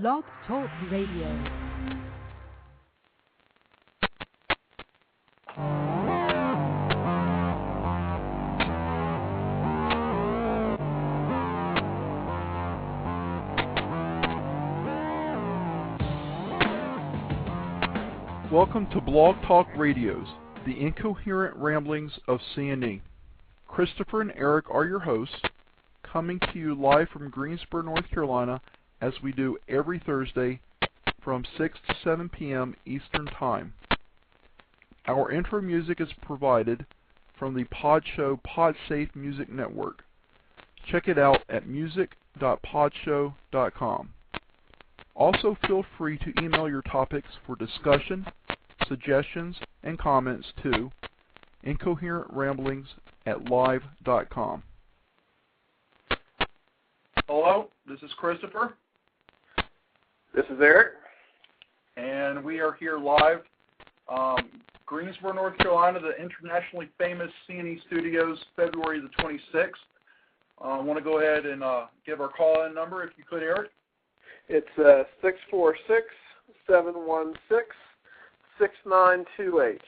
Blog Talk Radio. Welcome to Blog Talk Radio's, the Incoherent Ramblings of C&E. Christopher and Eric are your hosts, coming to you live from Greensboro, North Carolina, as we do every Thursday from 6 to 7 p.m. Eastern Time. Our intro music is provided from the Podshow PodSafe Music Network. Check it out at music.podshow.com. Also, feel free to email your topics for discussion, suggestions, and comments to incoherentramblings@live.com. Hello, this is Christopher. This is Eric. And we are here live, Greensboro, North Carolina, the internationally famous C&E Studios, February the 26th. I want to go ahead and give our call-in number, if you could, Eric. It's 646-716-6928.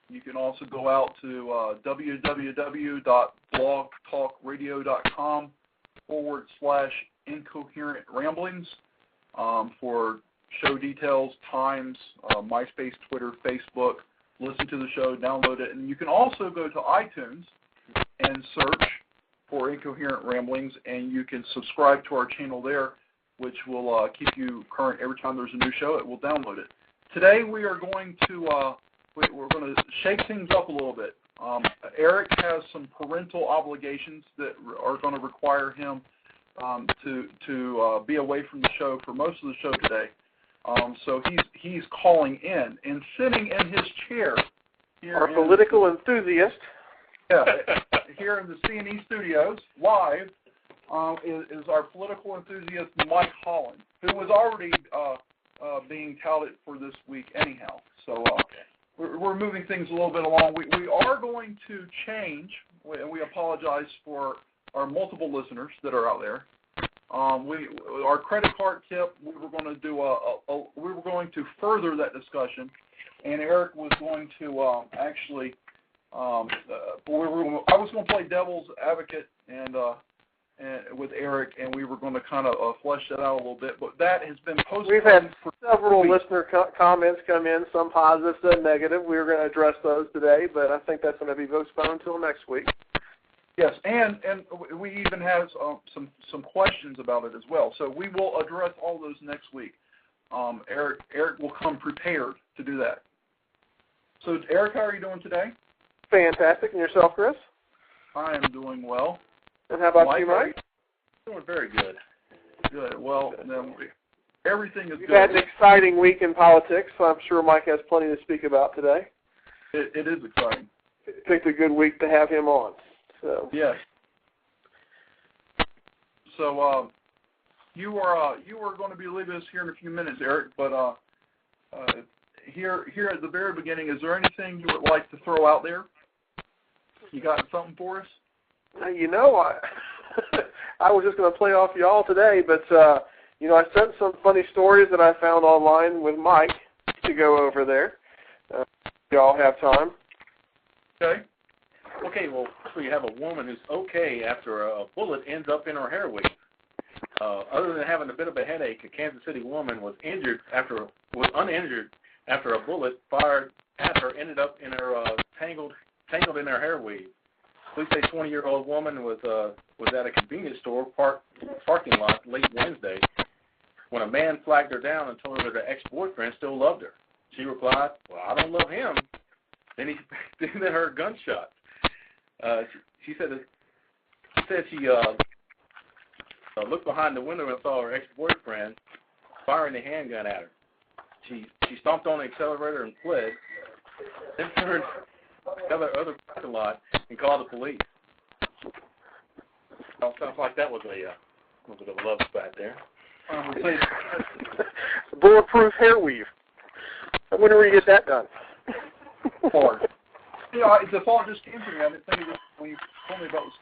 You can also go out to www.blogtalkradio.com/incoherent ramblings for show details, times, MySpace, Twitter, Facebook. Listen to the show, download it. And you can also go to iTunes and search for Incoherent Ramblings, and you can subscribe to our channel there, which will keep you current every time there's a new show. It will download it. Today we are going to we're going to shake things up a little bit. Eric has some parental obligations that are going to require him to be away from the show for most of the show today. So he's calling in and sitting in his chair here. Our political enthusiast. Yeah, here in the C&E Studios live. Is our political enthusiast Mike Holland, who was already being touted for this week anyhow. So we're moving things a little bit along. We are going to change, and we apologize for our multiple listeners that are out there. Our credit card tip, we were going to do we were going to further that discussion, and Eric was going to actually I was going to play devil's advocate and with Eric, and we were going to kind of flesh that out a little bit, but that has been posted. We've had several listener comments come in, some positive, some negative. We were going to address those today, but I think that's going to be postponed until next week. Yes, and we even have some questions about it as well, so we will address all those next week. Eric will come prepared to do that. So, Eric, how are you doing today? Fantastic. And yourself, Chris? I am doing well. And how about you, Mike? Doing very good. Good. Well, then everything is good. We've had an exciting week in politics, so I'm sure Mike has plenty to speak about today. It is exciting. I think it's a good week to have him on. So yes. So you are going to be leaving us here in a few minutes, Eric. But here at the very beginning, is there anything you would like to throw out there? You got something for us? You know, I was just going to play off y'all today, but, I sent some funny stories that I found online with Mike to go over there. Y'all have time? Okay. Okay, well, so you have a woman who's okay after a bullet ends up in her hair weave. Other than having a bit of a headache, a Kansas City woman was uninjured after a bullet fired at her ended up in her tangled in her hair weave. Police say 20-year-old woman was at a convenience store parking lot late Wednesday when a man flagged her down and told her that her ex-boyfriend still loved her. She replied, "Well, I don't love him." Then he heard gunshots. She said she looked behind the window and saw her ex-boyfriend firing a handgun at her. She stomped on the accelerator and fled. Then turned the other parking lot and called the police. Sounds like that was a little bit of a love spat there. Bulletproof hair weave. I wonder where you get that done. Hard. The thought just came to me. I didn't think of it when you told me about this.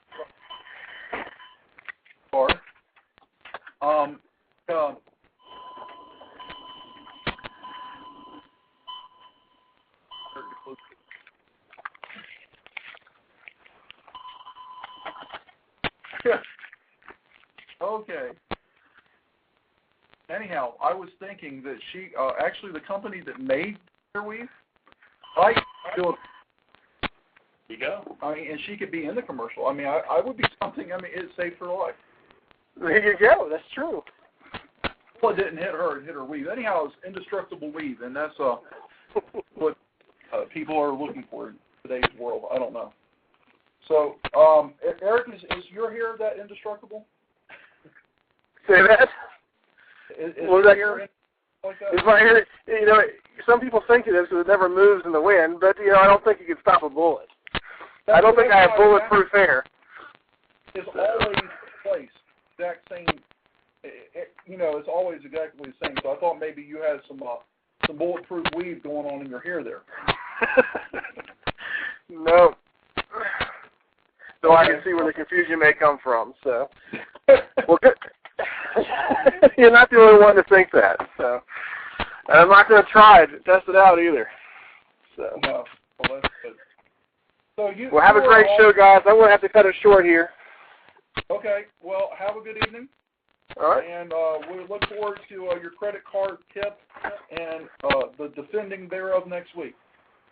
anyhow, I was thinking that she, actually the company that made hair weave, I feel. You go. I mean, and she could be in the commercial. I mean, I would be something. I mean, it saved her life. There you go. That's true. Well, it didn't hit her. It hit her weave. Anyhow, it's indestructible weave, and that's what people are looking for in today's world. I don't know. So, Eric, is your hair that indestructible? Say that? Is your hair like that? Is my hair, you know, some people think it is because it never moves in the wind, but, you know, I don't think you can stop a bullet. I don't think I have bulletproof hair. It's always placed, exact same. You know, it's always exactly the same. So I thought maybe you had some bulletproof weave going on in your hair there. No. So I can see where the confusion may come from. So, well, good. You're not the only one to think that. So, and I'm not going to try to test it out either. So, no. Well, that's good. So well, have a great show, guys. I'm going to have to cut it short here. Okay. Well, have a good evening. All right. And we look forward to your credit card tip and the defending thereof next week.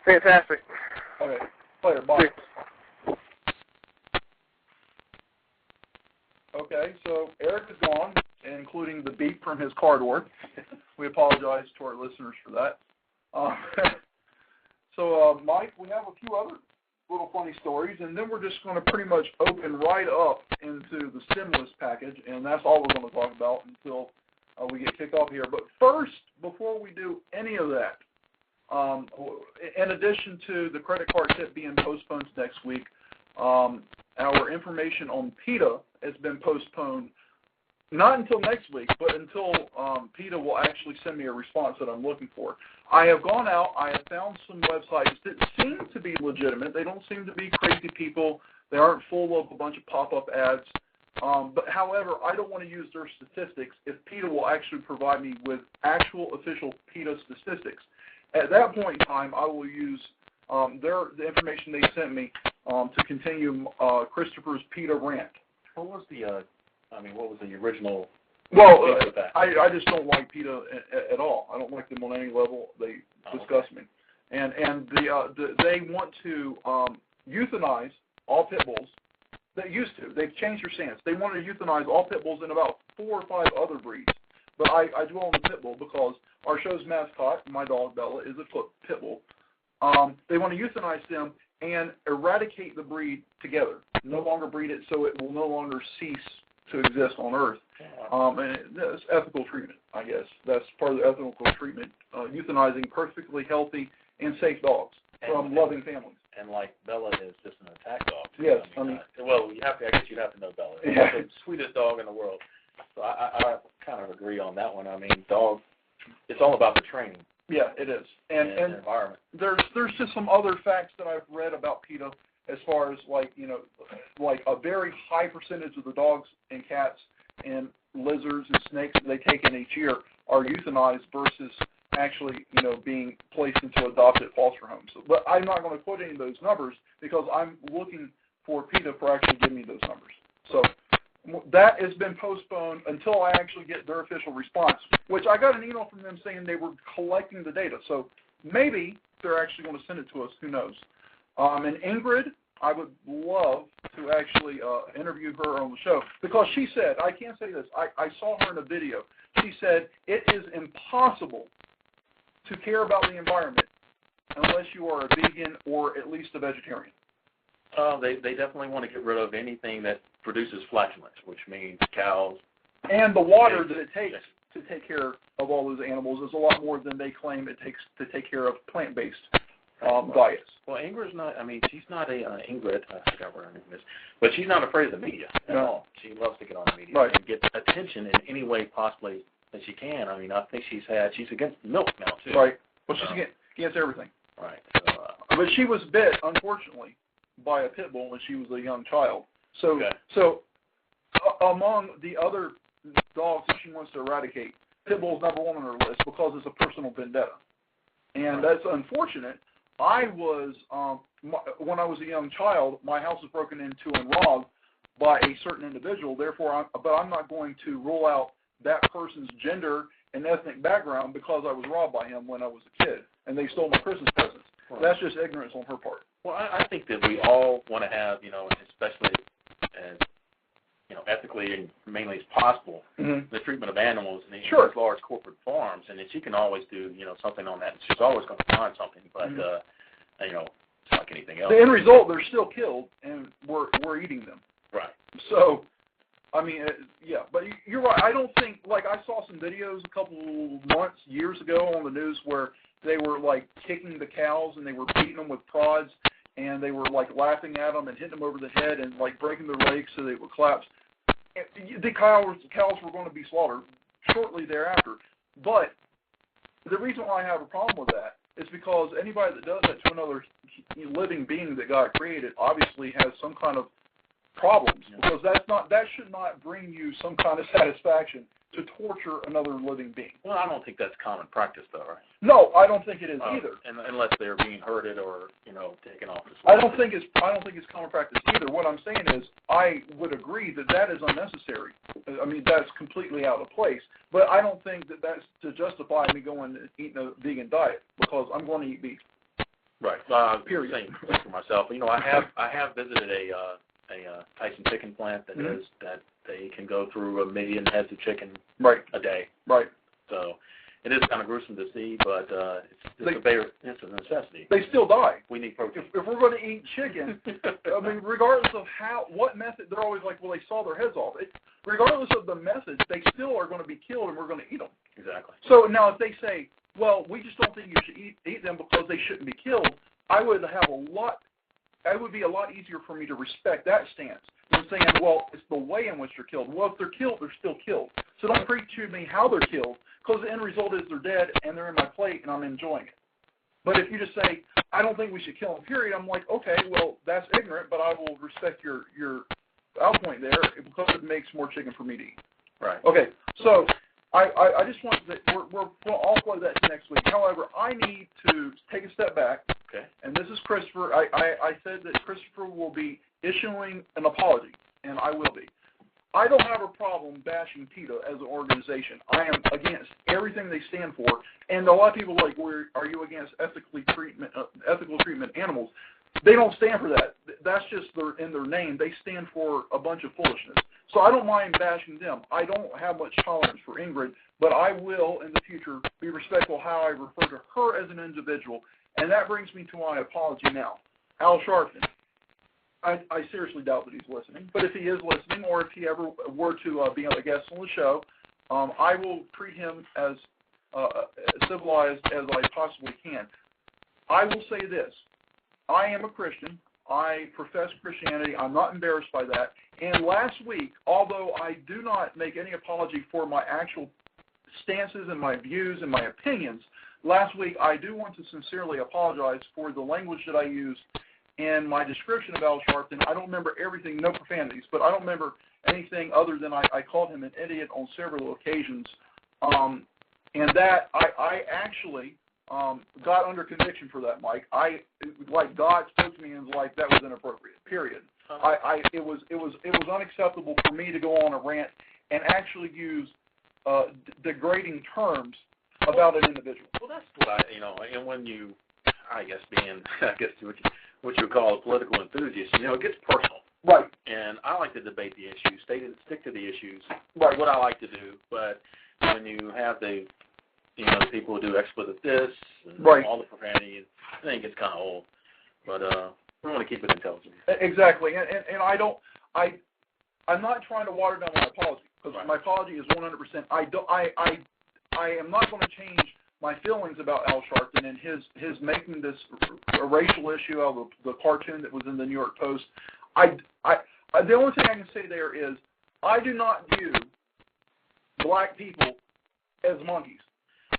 Fantastic. Okay. Later. Bye. Okay. So Eric is gone, including the beep from his car door. We apologize to our listeners for that. So, Mike, we have a few other little funny stories, and then we're just going to pretty much open right up into the stimulus package, and that's all we're going to talk about until we get kicked off here. But first, before we do any of that, in addition to the credit card tip being postponed next week, our information on PETA has been postponed, not until next week, but until PETA will actually send me a response that I'm looking for. I have gone out. I have found some websites that seem to be legitimate. They don't seem to be crazy people. They aren't full of a bunch of pop-up ads. But, however, I don't want to use their statistics if PETA will actually provide me with actual official PETA statistics. At that point in time, I will use the information they sent me to continue Christopher's PETA rant. What was the what was the original? Well, I just don't like PETA at all. I don't like them on any level. They disgust me. And they want to euthanize all pit bulls. They used to. They've changed their stance. They want to euthanize all pit bulls and about 4 or 5 other breeds. But I dwell on the pit bull because our show's mascot, my dog Bella, is a pit bull. They want to euthanize them and eradicate the breed together. No longer breed it so it will no longer cease to exist on Earth. And that's ethical treatment, I guess. That's part of the ethical treatment, euthanizing perfectly healthy and safe dogs from loving families. And like Bella is just an attack dog, too. Yes. Well, I guess you'd have to know Bella. Yeah. It's the sweetest dog in the world. So I kind of agree on that one. I mean, dogs, it's all about the training. Yeah, it is. And the environment. There's just some other facts that I've read about PETA as far as like a very high percentage of the dogs and cats and lizards and snakes that they take in each year are euthanized versus actually, being placed into adopted foster homes. But I'm not going to quote any of those numbers because I'm looking for PETA for actually giving me those numbers. So that has been postponed until I actually get their official response, which I got an email from them saying they were collecting the data. So maybe they're actually going to send it to us. Who knows? And Ingrid, I would love to actually interview her on the show because she said, I can't say this, I saw her in a video. She said, it is impossible to care about the environment unless you are a vegan or at least a vegetarian. They definitely want to get rid of anything that produces flatulence, which means cows. And the water that it takes to take care of all those animals is a lot more than they claim it takes to take care of plant-based diets. Well, Ingrid's not, she's not Ingrid, I forgot what her name is, but she's not afraid of the media at all. She loves to get on the media and get attention in any way possibly that she can. I think she's against milk now, too. Right. Well, she's against everything. Right. But she was bit, unfortunately, by a pit bull when she was a young child. So, among the other dogs that she wants to eradicate, pit bull's number one on her list because it's a personal vendetta. And that's unfortunate. I was, when I was a young child, my house was broken into and robbed by a certain individual. Therefore, but I'm not going to rule out that person's gender and ethnic background because I was robbed by him when I was a kid, and they stole my Christmas presents. Right. That's just ignorance on her part. Well, I think that we all want to have, especially as, ethically and mainly as possible, the treatment of animals in these large corporate farms, and that you can always do, something on that. It's just always going to find something, but, it's like anything else. The end result, they're still killed, and we're eating them. Right. So, I mean, yeah, but you're right. I don't think, like, I saw some videos a couple months, years ago on the news where they were, like, kicking the cows and they were beating them with prods, and they were, like, laughing at them and hitting them over the head and, like, breaking their legs so they would collapse. The cows were going to be slaughtered shortly thereafter. But the reason why I have a problem with that is because anybody that does that to another living being that God created obviously has some kind of problems, because that should not bring you some kind of satisfaction to torture another living being. Well, I don't think that's common practice, though, right? No, I don't think it is either. Unless they're being herded or taken off. I don't think it's common practice either. What I'm saying is, I would agree that is unnecessary. I mean, that's completely out of place. But I don't think that that's to justify me going and eating a vegan diet, because I'm going to eat beef. Right. Period. Same for myself. I have visited a Tyson chicken plant that is that they can go through 1 million heads of chicken a day. Right. So it is kind of gruesome to see, but it's a necessity. They still die. We need protein. If we're going to eat chicken, I mean, regardless of what method, they're always like, well, they saw their heads off. Regardless of the method, they still are going to be killed, and we're going to eat them. Exactly. So now if they say, well, we just don't think you should eat them because they shouldn't be killed, it would be a lot easier for me to respect that stance than saying, well, it's the way in which they're killed. Well, if they're killed, they're still killed. So don't preach to me how they're killed, because the end result is they're dead and they're in my plate and I'm enjoying it. But if you just say, I don't think we should kill them, period, I'm like, okay, well, that's ignorant, but I will respect your outpoint there because it makes more chicken for me to eat. Right. Okay, so I just want that I'll play that next week. However, I need to take a step back. Okay. And this is Christopher. I said that Christopher will be issuing an apology, and I will be. I don't have a problem bashing PETA as an organization. I am against everything they stand for. And a lot of people are like, are you against ethical treatment animals? They don't stand for that. That's just in their name. They stand for a bunch of foolishness. So I don't mind bashing them. I don't have much tolerance for Ingrid, but I will in the future be respectful how I refer to her as an individual. And that brings me to my apology now. Al Sharpton. I seriously doubt that he's listening, but if he is listening, or if he ever were to be a guest on the show, I will treat him as civilized as I possibly can. I will say this. I am a Christian. I profess Christianity. I'm not embarrassed by that. And last week, although I do not make any apology for my actual stances and my views and my opinions, last week I do want to sincerely apologize for the language that I used in my description of Al Sharpton. I don't remember everything, no profanities, but I don't remember anything other than I called him an idiot on several occasions. And that I actually got under conviction for that, Mike. God spoke to me and was like, that was inappropriate, period. It was unacceptable for me to go on a rant and actually use degrading terms about an individual. Well, that's what and when you, what you would call a political enthusiast, it gets personal. Right. And I like to debate the issues, stick to the issues. Right. What I like to do, but when you have the people who do expletive this and all the profanity, I think it's kind of old. But we want to keep it intelligent. Exactly. And I'm not trying to water down my apology, because my apology is 100%. I am not going to change my feelings about Al Sharpton and his making this a racial issue out of the cartoon that was in the New York Post. The only thing I can say there is I do not view black people as monkeys.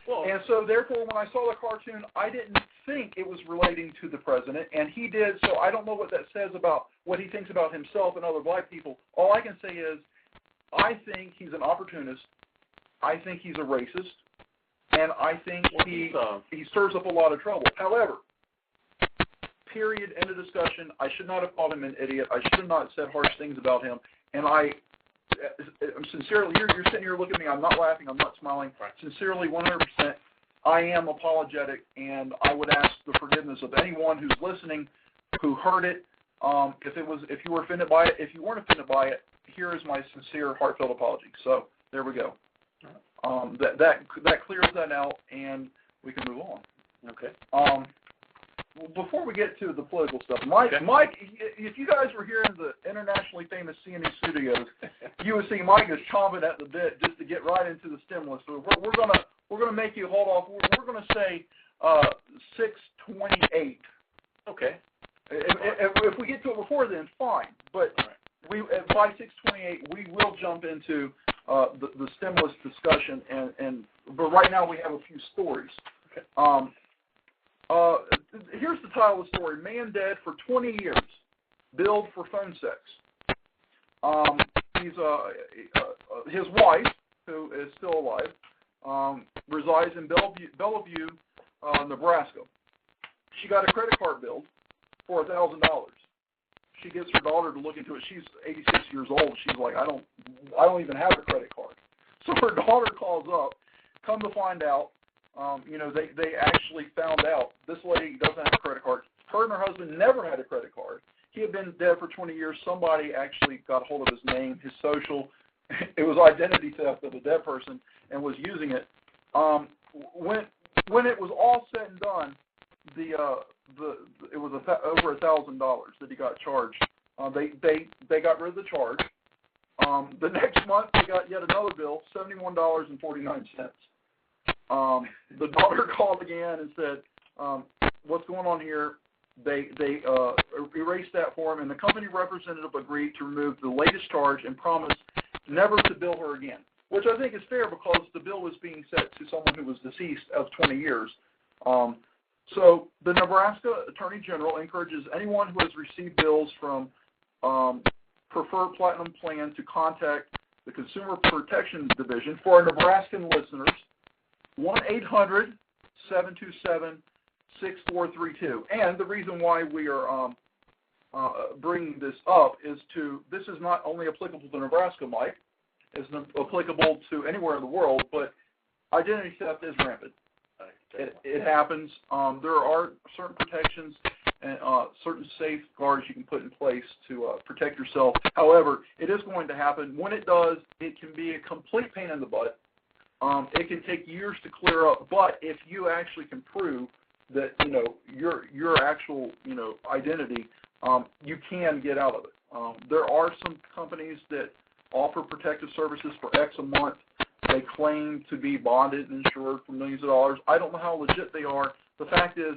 Well, and so therefore when I saw the cartoon, I didn't think it was relating to the president, and he did, so I don't know what that says about what he thinks about himself and other black people. All I can say is I think he's an opportunist. I think he's a racist. And I think he stirs up a lot of trouble. However, period, end of discussion. I should not have called him an idiot. I should have not said harsh things about him. And I sincerely, you're sitting here looking at me. I'm not laughing. I'm not smiling. Right. Sincerely, 100%. I am apologetic, and I would ask the forgiveness of anyone who's listening who heard it. If you were offended by it, if you weren't offended by it, here is my sincere, heartfelt apology. So there we go. That clears that out, and we can move on. Okay. Before we get to the political stuff, Mike, if you guys were here in the internationally famous CNE studios, you would see Mike is chomping at the bit just to get right into the stimulus. So we're gonna make you hold off. We're gonna say 6:28. Okay. If we get to it before then, fine. But by 6:28, we will jump into the stimulus discussion. But right now we have a few stories. Okay. Here's the title of the story: Man dead for 20 years, billed for phone sex. His wife, who is still alive, resides in Bellevue, Nebraska. She got a credit card bill for $1,000. She gets her daughter to look into it. She's 86 years old. She's like, I don't even have a credit card. So her daughter calls up. Come to find out, they actually found out this lady doesn't have a credit card. Her and her husband never had a credit card. He had been dead for 20 years. Somebody actually got a hold of his name, his social. It was identity theft of a dead person and was using it. When it was all said and done, it was over $1,000 that he got charged. They got rid of the charge. The next month they got yet another bill, $71.49. The daughter called again and said, "What's going on here?" They erased that for him, and the company representative agreed to remove the latest charge and promised never to bill her again, which I think is fair because the bill was being set to someone who was deceased of 20 years. So the Nebraska Attorney General encourages anyone who has received bills from Preferred Platinum Plan to contact the Consumer Protection Division. For our Nebraskan listeners, 1-800-727-6432. And the reason why we are bringing this up is this is not only applicable to Nebraska, Mike, it's applicable to anywhere in the world, but identity theft is rampant. It happens. There are certain protections and certain safeguards you can put in place to protect yourself. However, it is going to happen. When it does, it can be a complete pain in the butt. It can take years to clear up, but if you actually can prove that your actual identity, you can get out of it. There are some companies that offer protective services for X a month. They claim to be bonded and insured for millions of dollars. I don't know how legit they are. The fact is,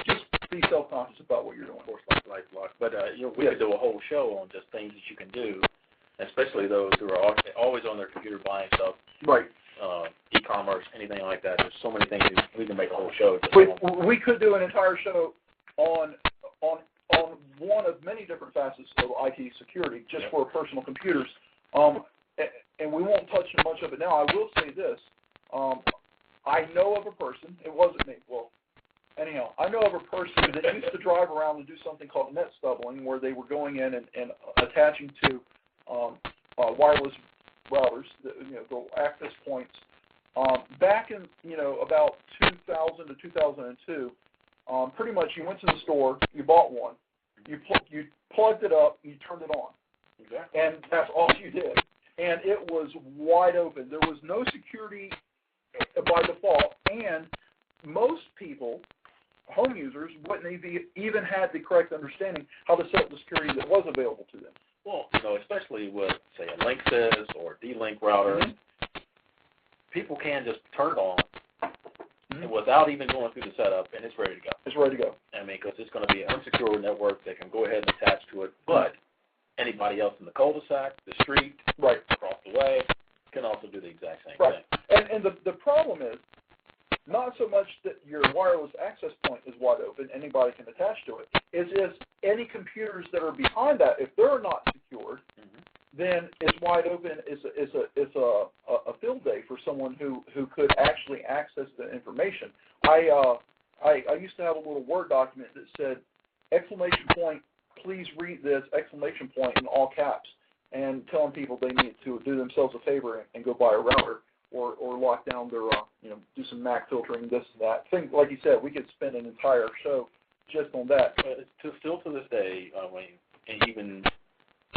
just be self-conscious about what you're doing. Of course, like but we could do a whole show on just things that you can do, especially those who are always on their computer buying stuff. Right. E-commerce, anything like that. There's so many things we can make a whole show. We could do an entire show on one of many different facets of IT security, just for personal computers. And we won't touch much of it now. I will say this. I know of a person. It wasn't me. Well, anyhow, I know of a person that used to drive around and do something called net stubbling, where they were going in and attaching to wireless routers, the access points. Back in about 2000 to 2002, pretty much you went to the store, you bought one, you plugged it up, and you turned it on. Exactly. And that's all you did. And it was wide open. There was no security by default, and most people, home users, wouldn't even had the correct understanding how to set up the security that was available to them. Well, especially with, say, a Linksys or D-Link router, people can just turn it on without even going through the setup, and it's ready to go. It's ready to go. I mean, because it's going to be an unsecure network. They can go ahead and attach to it, but anybody else in the cul-de-sac, the street, across the way, can also do the exact same thing. And the problem is not so much that your wireless access point is wide open, anybody can attach to it. It's just any computers that are behind that, if they're not secured, then it's wide open. It's a field day for someone who could actually access the information. I used to have a little Word document that said, ! Please read this, ! In all caps. and telling people they need to do themselves a favor and go buy a router or lock down their, do some MAC filtering, this and that. Things like you said, we could spend an entire show just on that. Still to this day, and even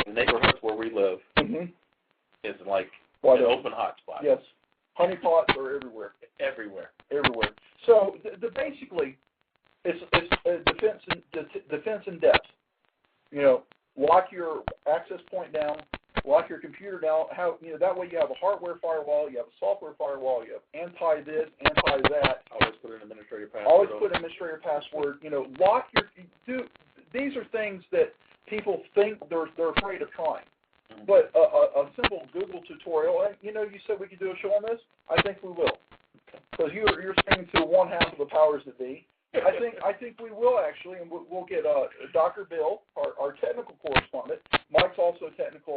the neighborhoods where we live is like an open hotspot. Yes, honeypots are everywhere. Everywhere. So basically, it's defense in depth. Lock your access point down, lock your computer down. That way you have a hardware firewall, you have a software firewall, you have anti this, anti that. Always put an administrator password. Lock your. These are things that people think they're afraid of trying. But a simple Google tutorial, and you said we could do a show on this. I think we will, because you're speaking to one half of the powers that be. I think we will actually, and we'll get Dr. Bill, our technical correspondent. Mike's also technical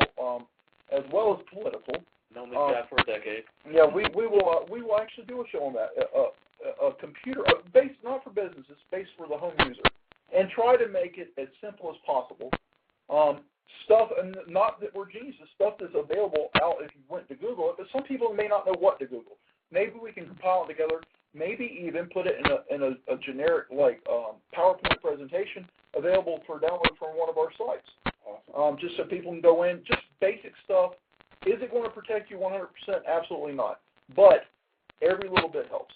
as well as political. Known this guy for a decade. Yeah, we will actually do a show on that. A computer based not for businesses, based for the home user, and try to make it as simple as possible. Stuff, and not that we're geniuses, stuff that's available out if you went to Google it, but some people may not know what to Google. Maybe we can compile it together, maybe even put it in a generic, PowerPoint presentation available for download from one of our sites. Awesome. Just so people can go in, just basic stuff. Is it going to protect you 100%? Absolutely not. But every little bit helps.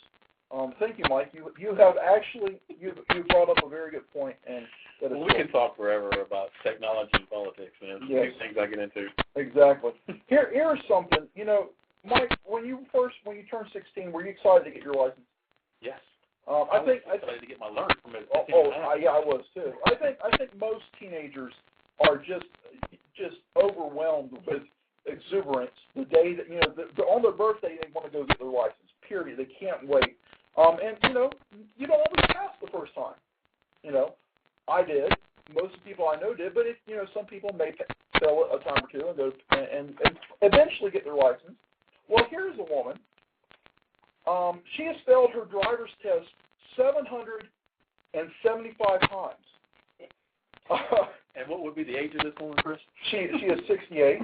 Thank you, Mike. You have actually you brought up a very good point, and we can talk forever about technology and politics, man. Yes. These things I get into. Exactly. Here's something. Mike, when you turned 16, were you excited to get your license? Yes. I was excited to get my learning permit. Yeah, I was too. I think most teenagers are just overwhelmed with exuberance the day that on their birthday they want to go get their license. Period. They can't wait. And you don't always pass the first time. I did. Most of the people I know did, but some people may fail a time or two and go and eventually get their license. Well, here's a woman. She has failed her driver's test 775 times. And what would be the age of this woman, Chris? She is 68.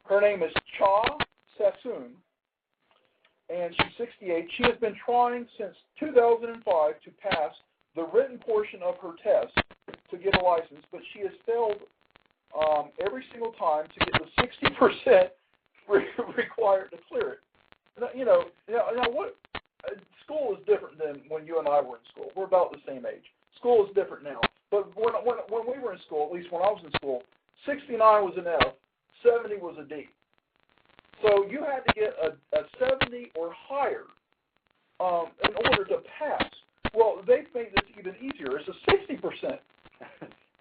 Her name is Cha Sassoon, and she's 68. She has been trying since 2005 to pass the written portion of her test to get a license, but she has failed every single time to get the 60% required to clear it. Now what? School is different than when you and I were in school. We're about the same age. School is different now. But when we were in school, at least when I was in school, 69 was an F, 70 was a D. So you had to get a 70 or higher in order to pass. Well, they've made this even easier. It's a 60%.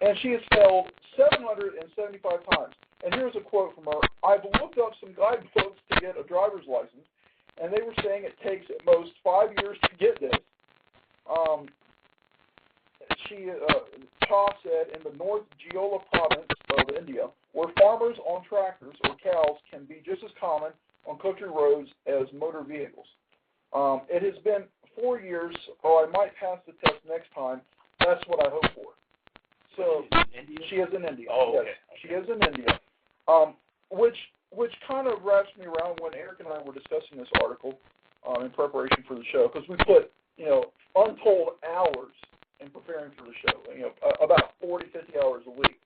And she has failed 775 times. And here's a quote from her. I've looked up some guidebooks to get a driver's license, and they were saying it takes at most 5 years to get this. Cha said, in the North Jeolla province of India, where farmers on tractors or cows can be just as common on country roads as motor vehicles. It has been 4 years, I might pass the test next time. That's what I hope for. So she is in India. Oh, okay. Yes, she is in India. Which kind of wraps me around when Eric and I were discussing this article in preparation for the show, because we put untold hours in preparing for the show. About 40, 50 hours a week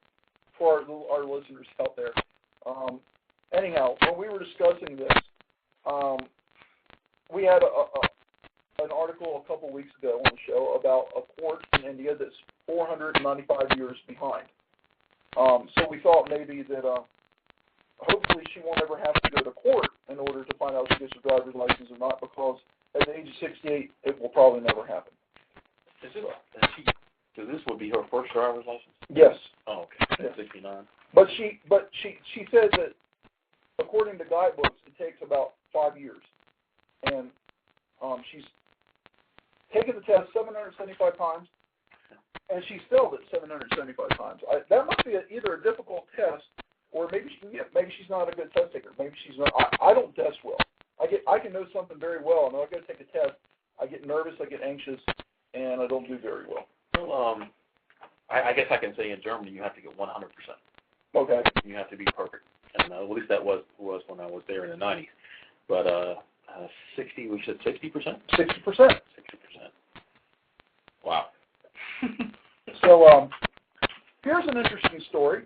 for our listeners out there. Anyhow, when we were discussing this, we had an article a couple weeks ago on the show about a court in India that's 495 years behind. So we thought maybe that hopefully she won't ever have to go to court in order to find out if she gets her driver's license or not, because at the age of 68, it will probably never happen. So this would be her first driver's license? Yes. Oh, okay. Yes. 69. But she said that according to guidebooks, it takes about 5 years, and she's taken the test 775 times, and she's failed it 775 times. That must be either a difficult test, or maybe she's not a good test taker. Maybe she's not. I don't test well. I can know something very well, and when I go to take a test, I get nervous, I get anxious, and I don't do very well. Well, I guess I can say in Germany you have to get 100%. Okay. You have to be perfect. And and at least that was when I was there in the 90s. But 60, we said 60%? 60%. 60%. Wow. So here's an interesting story.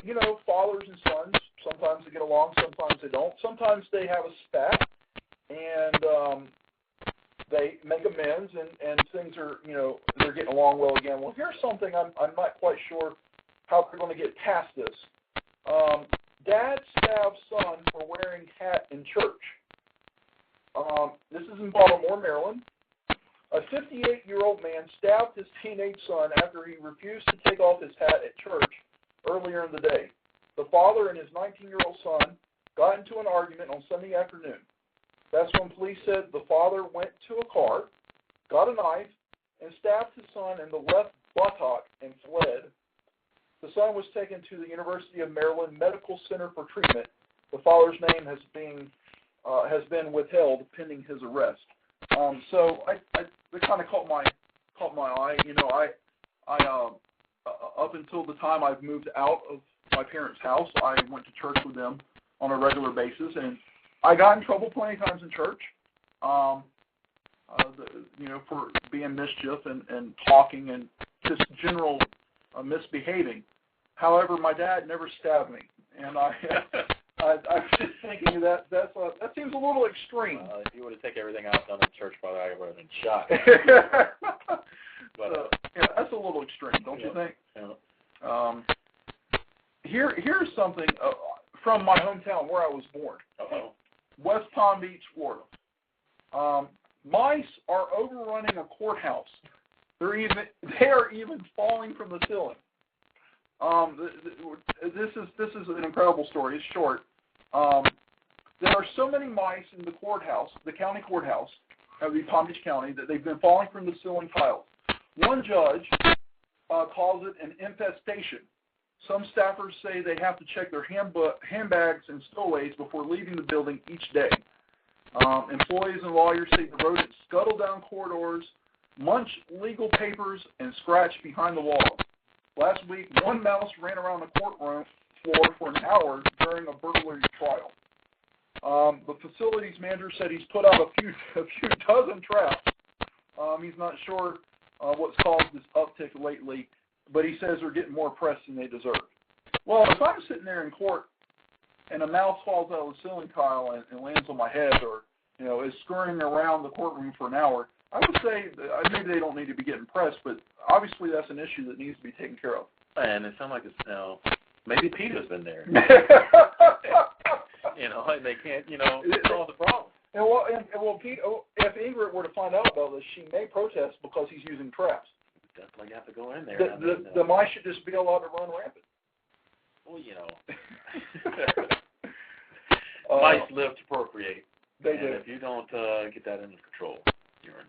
You know, fathers and sons, sometimes they get along, sometimes they don't. Sometimes they have a spat, and they make amends, and things are, you know, they're getting along well again. Well, here's something I'm not quite sure how they're going to get past this. Dad stabbed son for wearing hat in church. This is in Baltimore, Maryland. A 58-year-old man stabbed his teenage son after he refused to take off his hat at church earlier in the day. The father and his 19-year-old son got into an argument on Sunday afternoon. That's when police said the father went to a car, got a knife, and stabbed his son in the left buttock and fled. The son was taken to the University of Maryland Medical Center for treatment. The father's name has been withheld pending his arrest. So it kind of caught my eye. You know, I up until the time I've moved out of my parents' house, I went to church with them on a regular basis, and I got in trouble plenty of times in church. You know, for being mischief and talking and just general misbehaving. However, my dad never stabbed me, and I was just thinking that seems a little extreme. If you would have taken everything I've done in church, probably I would have been shot. But yeah, that's a little extreme, don't you think? Yeah. Here's something from my hometown where I was born. Uh-oh. West Palm Beach, Florida. Mice are overrunning a courthouse. They are even falling from the ceiling. This is an incredible story. It's short. There are so many mice in the courthouse, the county courthouse of the Palm Beach County, that they've been falling from the ceiling tiles. One judge calls it an infestation. Some staffers say they have to check their handbags and stowaways before leaving the building each day. Employees and lawyers say the rodents scuttle down corridors, munch legal papers, and scratch behind the walls. Last week, one mouse ran around the courtroom floor for an hour during a burglary trial. The facilities manager said he's put out a few dozen traps. He's not sure what's caused this uptick lately, but he says they're getting more press than they deserve. Well, if I'm sitting there in court and a mouse falls out of the ceiling tile and lands on my head, or you know, is scurrying around the courtroom for an hour, I would say maybe they don't need to be getting pressed, but obviously that's an issue that needs to be taken care of. And it sounds like it's, you know, maybe PETA's been there. You know, and they can't, you know, solve the problem. Well, Pete, if Ingrid were to find out about this, she may protest because he's using traps. Definitely have to go in there. The mice should just be allowed to run rampant. Well, you know, mice live to procreate. They do. If you don't get that under control, you're in.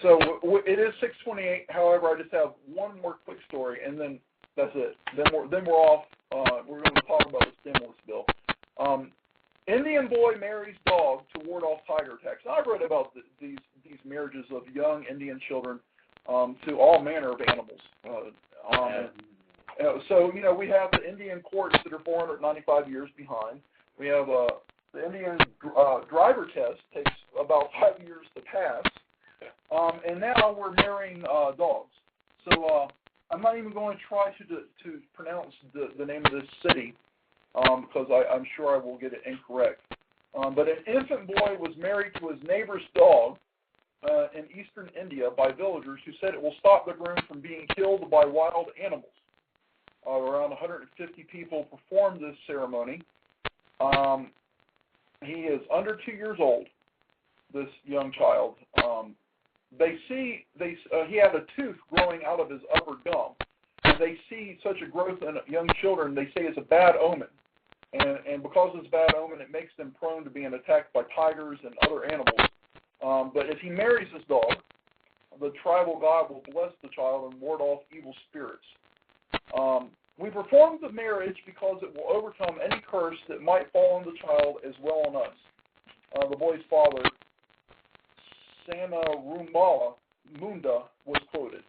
So it is 6:28. However, I just have one more quick story, and then that's it. Then we're off. We're going to talk about the stimulus bill. Indian boy marries dog to ward off tiger attacks. I've read about these marriages of young Indian children to all manner of animals. So, you know, we have the Indian courts that are 495 years behind. We have the Indian driver test takes about 5 years to pass. And now we're marrying dogs. So I'm not even going to try to pronounce the name of this city because I'm sure I will get it incorrect. But an infant boy was married to his neighbor's dog in eastern India by villagers who said it will stop the groom from being killed by wild animals. Around 150 people performed this ceremony. He is under 2 years old, this young child. He had a tooth growing out of his upper gum. And they see such a growth in young children, they say it's a bad omen. And because it's a bad omen, it makes them prone to being attacked by tigers and other animals. But if he marries this dog, the tribal god will bless the child and ward off evil spirits. We performed the marriage because it will overcome any curse that might fall on the child as well on us. The boy's father, Sanarumala Munda, was quoted.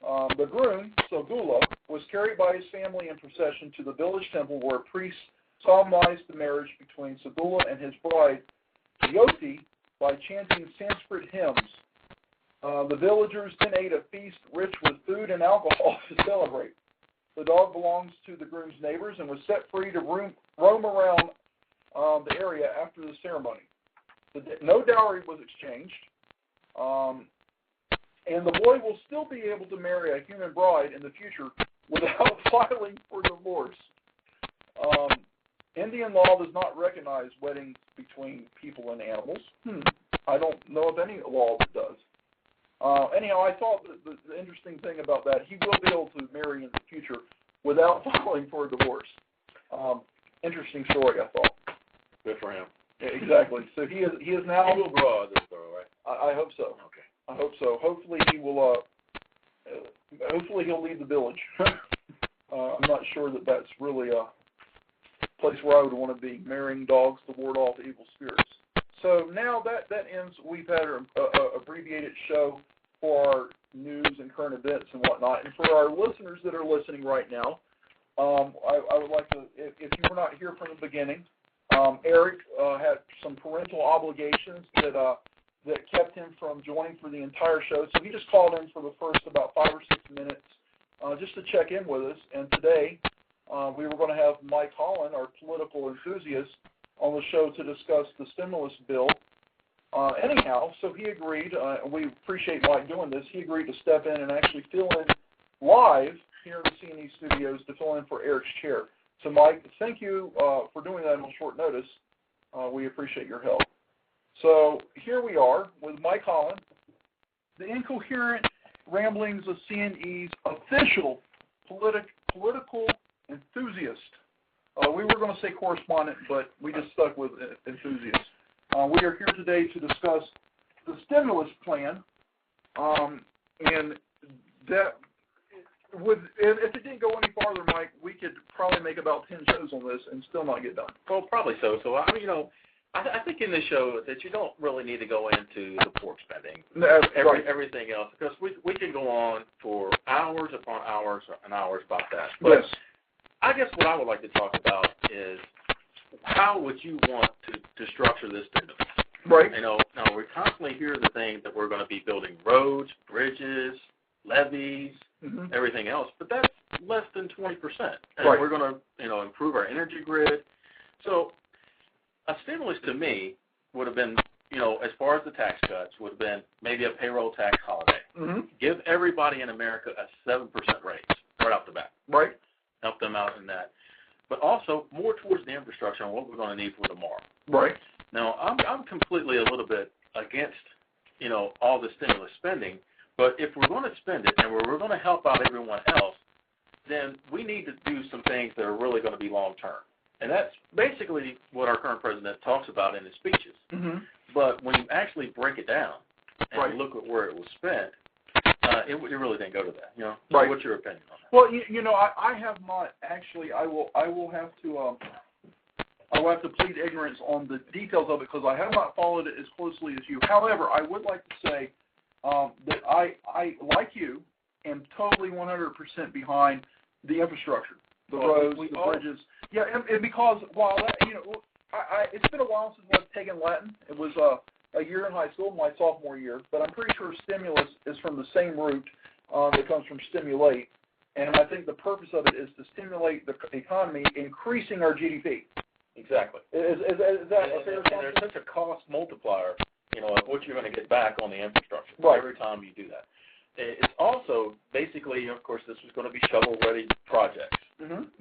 The groom, Sagula, was carried by his family in procession to the village temple where priests solemnized the marriage between Sadula and his bride, Yoti, by chanting Sanskrit hymns. The villagers then ate a feast rich with food and alcohol to celebrate. The dog belongs to the groom's neighbors and was set free to roam around the area after the ceremony. No dowry was exchanged, and the boy will still be able to marry a human bride in the future without filing for divorce. Indian law does not recognize weddings between people and animals. I don't know of any law that does. Anyhow, I thought the interesting thing about that, he will be able to marry in the future without filing for a divorce. Interesting story, I thought. Good for him. Yeah, exactly. So he is now. He will grow out of this, though, right? I hope so. Okay. I hope so. Hopefully he will. Hopefully he'll leave the village. I'm not sure that that's really a place where I would want to be, marrying dogs to ward off evil spirits. So now that ends. We've had an abbreviated show for our news and current events and whatnot. And for our listeners that are listening right now, I would like to, if you were not here from the beginning, Eric had some parental obligations that kept him from joining for the entire show. So he just called in for the first about 5 or 6 minutes just to check in with us. And today we were going to have Mike Holland, our political enthusiast, on the show to discuss the stimulus bill. Anyhow, so he agreed, and we appreciate Mike doing this, he agreed to step in and actually fill in live here in the CNE studios to fill in for Eric's chair. So Mike, thank you for doing that on short notice. We appreciate your help. So here we are with Mike Holland, the Incoherent Ramblings of CNE's official political enthusiast. We were going to say correspondent, but we just stuck with enthusiast. We are here today to discuss the stimulus plan, and that, if it didn't go any farther, Mike, we could probably make about 10 shows on this and still not get done. Well, probably so. So, I think in this show that you don't really need to go into the pork spending, everything else, because we can go on for hours upon hours and hours about that. But yes. I guess what I would like to talk about is how would you want to structure this stimulus? Right. Now we constantly hear the things that we're going to be building roads, bridges, levees, everything else, but that's less than 20%. And right. We're going to improve our energy grid. So a stimulus to me would have been, as far as the tax cuts, would have been maybe a payroll tax holiday. Give everybody in America a 7% raise right off the bat. Right. Help them out in that. But also more towards the infrastructure and what we're going to need for tomorrow. Right. Now, I'm completely a little bit against, all the stimulus spending, but if we're going to spend it and we're going to help out everyone else, then we need to do some things that are really going to be long-term. And that's basically what our current president talks about in his speeches. But when you actually break it down and look at where it was spent, it really didn't go to that. So right. What's your opinion on that? Well, I have not actually. I will have to plead ignorance on the details of it because I have not followed it as closely as you. However, I would like to say that I, like you, am totally 100% behind the infrastructure, the roads, the bridges. Yeah, and because while that, it's been a while since I've taken Latin. It was a year in high school, my sophomore year, but I'm pretty sure stimulus is from the same root that comes from stimulate, and I think the purpose of it is to stimulate the economy, increasing our GDP. Exactly. Is that a fair assumption? And there's such a cost multiplier, of what you're going to get back on the infrastructure every time you do that. It's also basically, of course, this was going to be shovel-ready projects,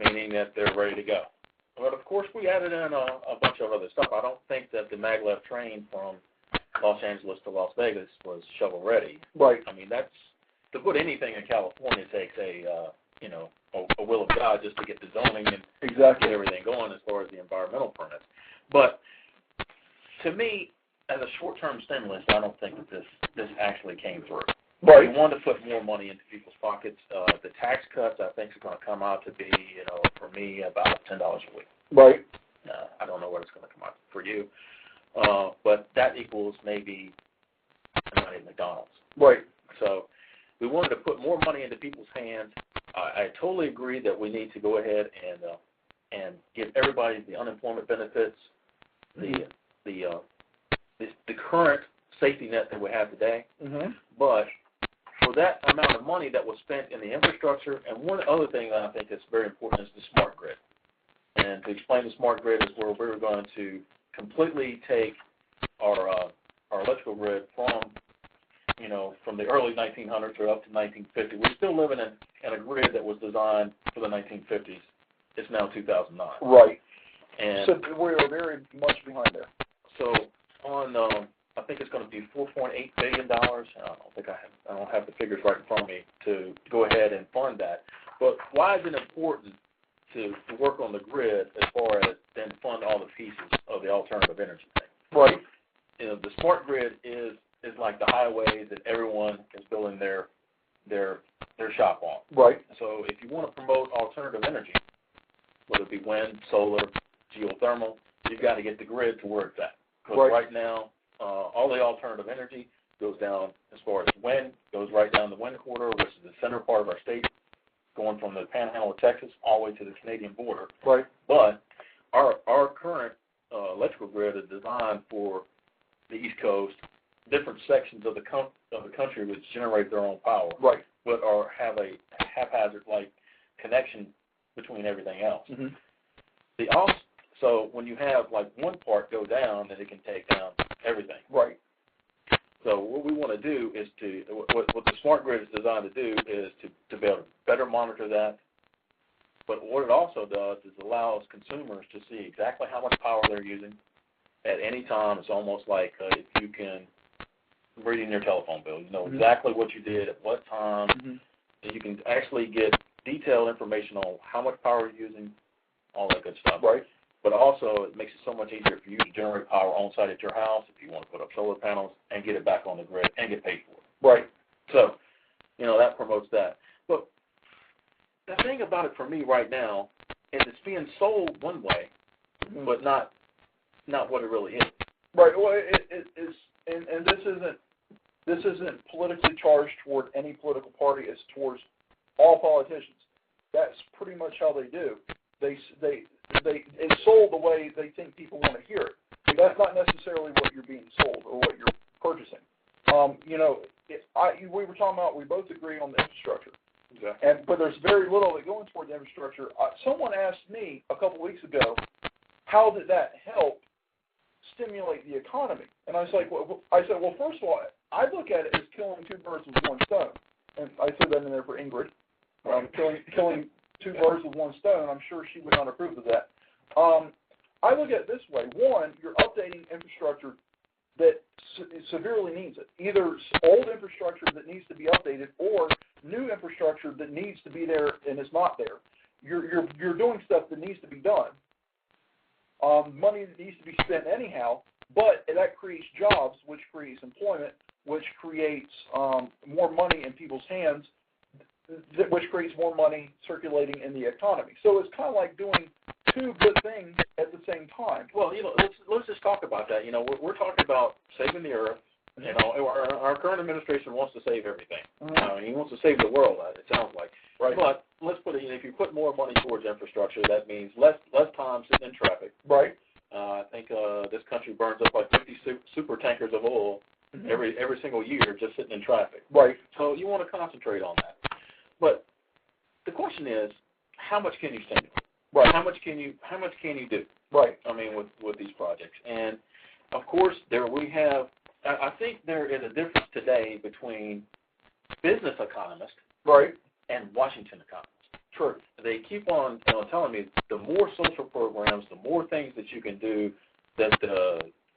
meaning that they're ready to go. But, of course, we added in a bunch of other stuff. I don't think that the maglev train from Los Angeles to Las Vegas was shovel-ready. Right. I mean, that's to put anything in California takes a will of God just to get the zoning and get everything going as far as the environmental permits. But to me, as a short-term stimulus, I don't think that this actually came through. Right. We wanted to put more money into people's pockets. The tax cuts, I think, is going to come out to be, for me, about $10 a week. Right. I don't know what it's going to come out for you, but that equals maybe money at McDonald's. Right. So we wanted to put more money into people's hands. I totally agree that we need to go ahead and and give everybody the unemployment benefits, the current safety net that we have today. But for that amount of money that was spent in the infrastructure, and one other thing that I think is very important is the smart grid. And to explain the smart grid is where we're going to completely take our electrical grid from the early 1900s or up to 1950. We're still living in a grid that was designed for the 1950s. It's now 2009. Right. And so we are very much behind there. So on, I think it's going to be $4.8 billion. I don't have the figures right in front of me to go ahead and fund that. But why is it important to work on the grid as far as then fund all the pieces of the alternative energy thing? Right. The smart grid is like the highways that everyone is building their shop on. Right. So if you want to promote alternative energy, whether it be wind, solar, geothermal, you've got to get the grid to where it's at. Because right now, all the alternative energy goes down as far as wind, goes right down the wind corridor, which is the center part of our state, going from the panhandle of Texas all the way to the Canadian border. Right. But our current electrical grid is designed for the East Coast, different sections of the country which generate their own power. Right. But have a haphazard-like connection between everything else. So when you have like one part go down, then it can take down everything. Right. So what we want to do is what the smart grid is designed to do is to be able to better monitor that. But what it also does is allows consumers to see exactly how much power they're using at any time. It's almost like if you can read in your telephone bill, you know exactly what you did at what time. And you can actually get detailed information on how much power you're using, all that good stuff. Right. But also, it makes it so much easier for you to generate power on-site at your house if you want to put up solar panels and get it back on the grid and get paid for it. Right. So, that promotes that. But the thing about it for me right now is it's being sold one way, but not what it really is. Right. Well, it is, and this isn't politically charged toward any political party. It's towards all politicians. That's pretty much how they do. It's sold the way they think people want to hear it. But that's not necessarily what you're being sold or what you're purchasing. We were talking about, we both agree on the infrastructure. Okay. But there's very little that going toward the infrastructure. Someone asked me a couple weeks ago, how did that help stimulate the economy? And I was like, well, first of all, I look at it as killing two birds with one stone. And I threw that in there for Ingrid. Killing two birds with one stone. I'm sure she would not approve of that. I look at it this way. One, you're updating infrastructure that severely needs it. Either old infrastructure that needs to be updated or new infrastructure that needs to be there and is not there. You're doing stuff that needs to be done. Money that needs to be spent anyhow, but that creates jobs, which creates employment, which creates more money in people's hands, which creates more money circulating in the economy. So it's kind of like doing two good things at the same time. Well, let's just talk about that. We're talking about saving the earth. Our current administration wants to save everything. He wants to save the world, it sounds like. Right. But let's put it, if you put more money towards infrastructure, that means less time sitting in traffic. Right. I think this country burns up like 50 super tankers of oil every single year just sitting in traffic. Right. So you want to concentrate on that. But the question is, how much can you stimulate? Right. How much can you do? Right. I mean, with these projects, and of course, I think there is a difference today between business economists, right, and Washington economists. True. They keep on telling me the more social programs, the more things that you can do, that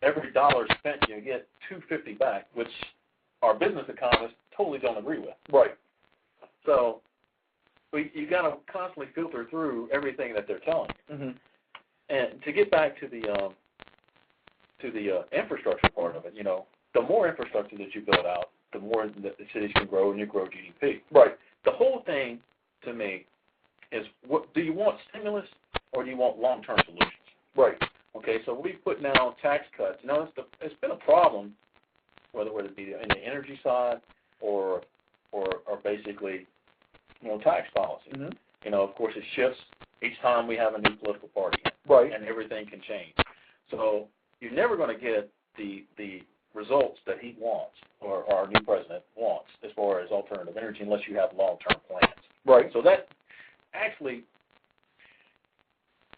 every dollar spent you get $2.50 back, which our business economists totally don't agree with. Right. So you got to constantly filter through everything that they're telling you. And to get back to the infrastructure part of it, the more infrastructure that you build out, the more that the cities can grow and you grow GDP. Right. The whole thing, to me, is do you want stimulus or do you want long-term solutions? Right. Okay, so we put now tax cuts. It's been a problem, whether it be in the energy side or basically tax policy. Of course, it shifts each time we have a new political party. Right. And everything can change. So you're never going to get the results that he wants or our new president wants as far as alternative energy unless you have long-term plans. Right. So that actually,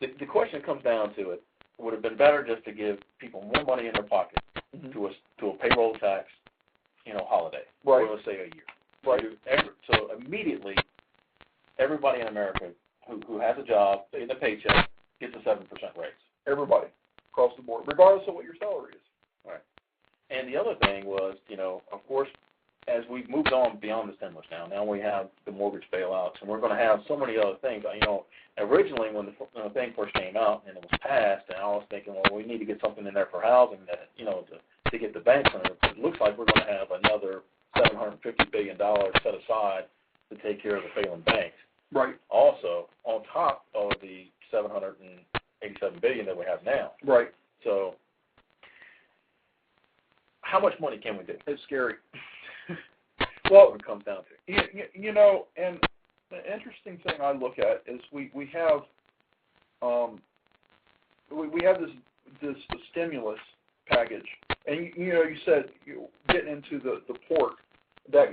the question comes down to it, would have been better just to give people more money in their pocket to a payroll tax, holiday, right. or let's say a year. Right. So immediately, everybody in America who has a job, getting a paycheck, gets a 7% raise. Everybody, across the board, regardless of what your salary is. Right. And the other thing was, of course, as we've moved on beyond the stimulus now we have the mortgage bailouts, and we're going to have so many other things. Originally when the thing first came out and it was passed, and I was thinking, well, we need to get something in there for housing that, to get the banks on it. It looks like we're going to have another $750 billion set aside to take care of the failing banks. Right. Also, on top of the $787 billion that we have now. Right. So, how much money can we do? It's scary. Well, it comes down to. And the interesting thing I look at is we have this stimulus package, and you said getting into the pork that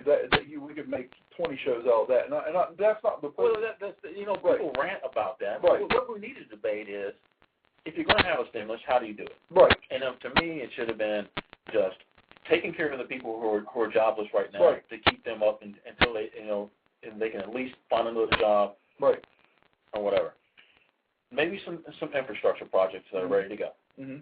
we could make 20 shows out of that, and that's not the point. Well, that's people rant about that. Right. What we need to debate is, if you're going to have a stimulus, how do you do it? Right. And to me, it should have been just taking care of the people who are jobless right now, right. to keep them up until they and they can at least find another job, right, or whatever. Maybe some infrastructure projects that are ready to go. Mm-hmm.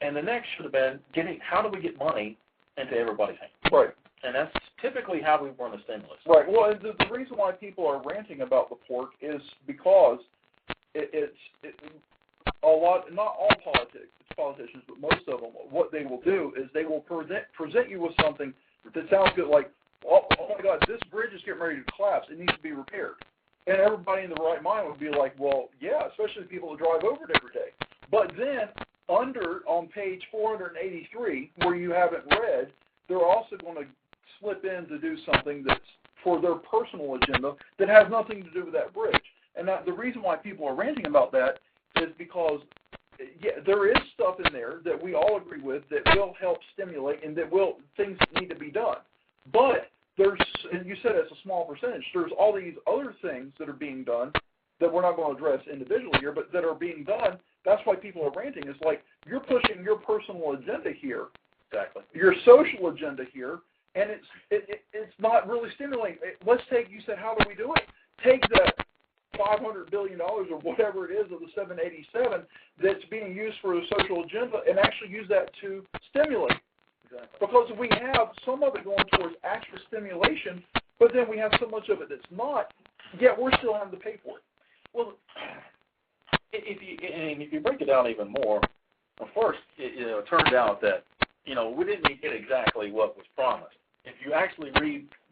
And the next should have been how do we get money into everybody's hands? Right. And that's typically how we run a stimulus. Right. Well, the reason why people are ranting about the pork is because it's a lot, not all politicians, but most of them, what they will do is they will present you with something that sounds good, like, oh my God, this bridge is getting ready to collapse. It needs to be repaired. And everybody in the right mind would be like, well, yeah, especially the people that drive over it every day. But then on page 483, where you haven't read, they're also going to slip in to do something that's for their personal agenda that has nothing to do with that bridge. And the reason why people are ranting about that is because there is stuff in there that we all agree with that will help stimulate and things need to be done. But and you said it's a small percentage, there's all these other things that are being done that we're not going to address individually here, but that are being done. That's why people are ranting. It's like you're pushing your personal agenda here, exactly, your social agenda here, and it's not really stimulating. Let's take, you said, how do we do it? Take that $500 billion or whatever it is of the 787 that's being used for the social agenda and actually use that to stimulate. Exactly. Because we have some of it going towards actual stimulation, but then we have so much of it that's not, yet we're still having to pay for it. Well, if you break it down even more, well, first, it turns out that, we didn't get exactly what was promised. If you actually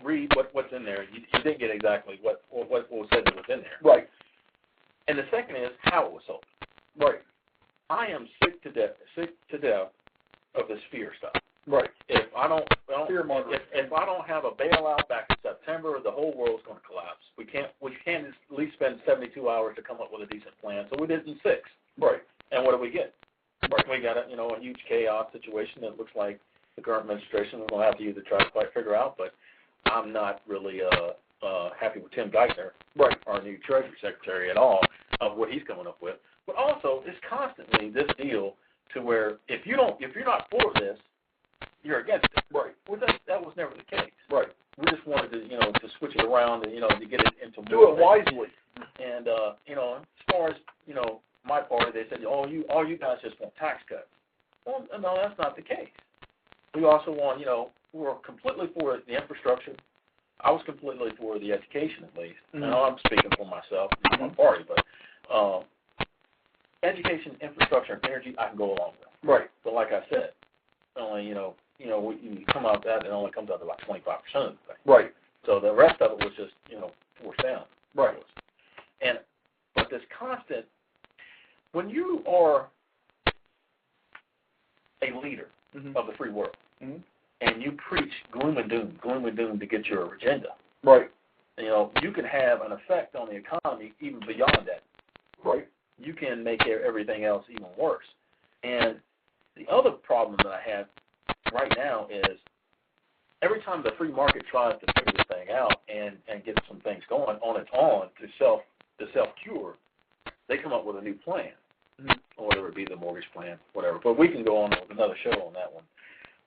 read what's in there, you didn't get exactly what was said that was in there. Right. And the second is how it was sold. Right. I am sick to death of this fear stuff. Right. If I don't have a bailout back in September, the whole world's going to collapse. We can't at least spend 72 hours to come up with a decent plan. So we did in 6. Right. And what do we get? Right. We got a huge chaos situation that looks like the current administration is going to have to either try to quite figure out. But I'm not really happy with Tim Geithner, right, our new Treasury Secretary, at all of what he's coming up with. But also, it's constantly this deal to where if you're not for this, you're against it. Right. Well, that was never the case. Right. We just wanted to, to switch it around and, to get it into do it wisely. And, as far as, my party, they said, all you guys just want tax cuts. Well, no, that's not the case. We also want, we were completely for the infrastructure. I was completely for the education, at least. Mm-hmm. I know I'm speaking for myself, my party, but education, infrastructure, and energy, I can go along with. Right. But like I said, only, you come out that, it only comes out to about 25% of the thing. Right. So the rest of it was just, forced down. Right. But this constant, when you are a leader mm-hmm. of the free world, mm-hmm. and you preach gloom and doom to get your agenda, right, you can have an effect on the economy even beyond that. you can make everything else even worse. And the other problem that I have right now is every time the free market tries to figure this thing out and get some things going on its own to self-cure, they come up with a new plan, or whether it be the mortgage plan, whatever. But we can go on with another show on that one.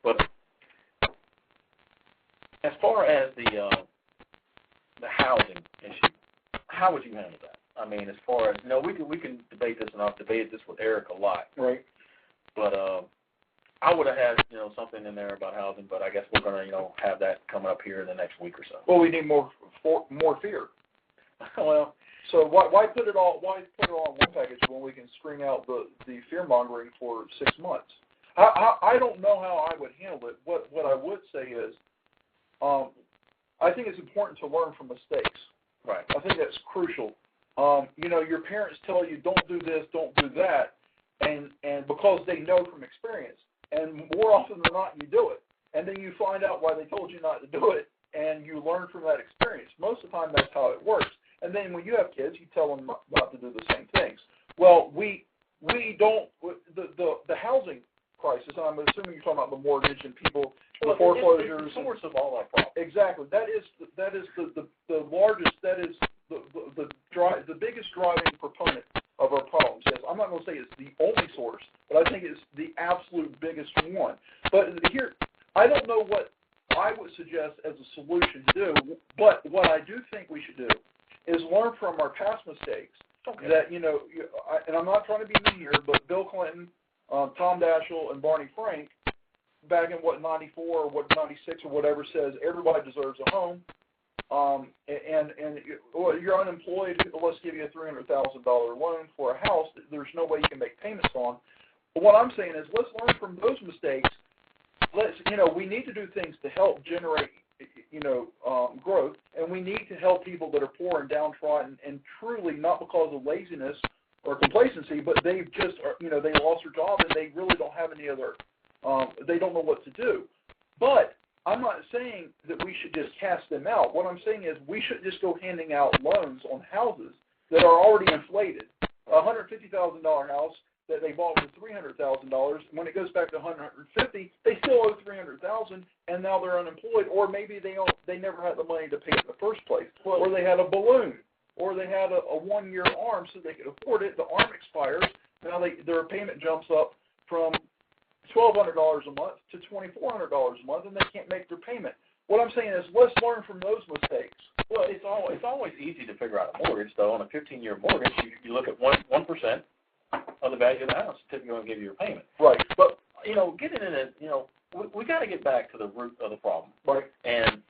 But as far as the housing issue, how would you handle that? I mean, as far as, we can debate this, and I've debated this with Eric a lot. Right. But I would have had, something in there about housing, but I guess we're going to, have that coming up here in the next week or so. Well, we need more fear. Well, so why put it all in one package when we can screen out the fear mongering for 6 months? I don't know how I would handle it. What I would say is, I think it's important to learn from mistakes. Right. I think that's crucial. Your parents tell you don't do this, don't do that, and because they know from experience, and more often than not you do it, and then you find out why they told you not to do it, and you learn from that experience. Most of the time that's how it works. And then when you have kids, you tell them not to do the same things. Well, we don't the housing crisis, and I'm assuming you're talking about the mortgage and people, the foreclosures. It's the source of all our problems. Exactly. That is the largest. That is the biggest driving proponent of our problems. Yes, I'm not going to say it's the only source, but I think it's the absolute biggest one. But here, I don't know what I would suggest as a solution to do, but what I do think we should do is learn from our past mistakes. Okay. That, and I'm not trying to be mean here, but Bill Clinton, Tom Daschle, and Barney Frank, back in 94 or 96 or whatever, says everybody deserves a home. You're unemployed, let's give you a $300,000 loan for a house that there's no way you can make payments on. But what I'm saying is, let's learn from those mistakes. We need to do things to help generate, growth, and we need to help people that are poor and downtrodden, and truly not because of laziness or complacency, but they just are, they lost their job and they really don't have any other, they don't know what to do. But I'm not saying that we should just cast them out. What I'm saying is we should just go handing out loans on houses that are already inflated. A $150,000 house that they bought for $300,000, when it goes back to $150,000, they still owe $300,000, and now they're unemployed, or maybe they never had the money to pay it in the first place, or they had a balloon, or they had a 1-year arm so they could afford it. The arm expires. Now their payment jumps up from $1,200 a month to $2,400 a month, and they can't make their payment. What I'm saying is, let's learn from those mistakes. Well, it's always easy to figure out a mortgage, though. On a 15-year mortgage, you look at 1% of the value of the house, typically going to give you your payment. Right. But, getting in it, we got to get back to the root of the problem. Right. And,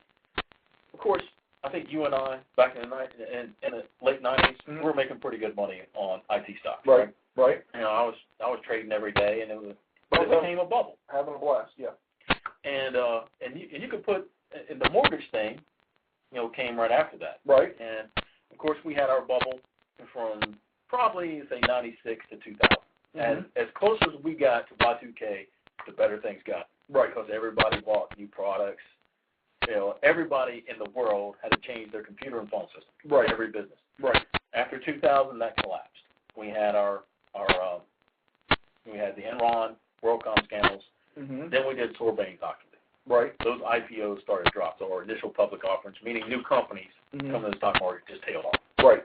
of course, I think you and I, back in the late 90s, we were making pretty good money on IT stocks. Right. Right. I was trading every day, and it became a bubble. Having a blast, yeah. And you could put, in the mortgage thing, came right after that. Right. And, of course, we had our bubble from probably, say, 96 to 2000. And as close as we got to Y2K, the better things got. Right. Because everybody bought new products. Everybody in the world had to change their computer and phone system. Right. Every business. Right. After 2000, that collapsed. We had we had the Enron, WorldCom scandals. Then we did Sarbanes-Oxley. Right. Those IPOs started to drop. So our initial public offerings, meaning new companies coming to the stock market, just tailed off. Right.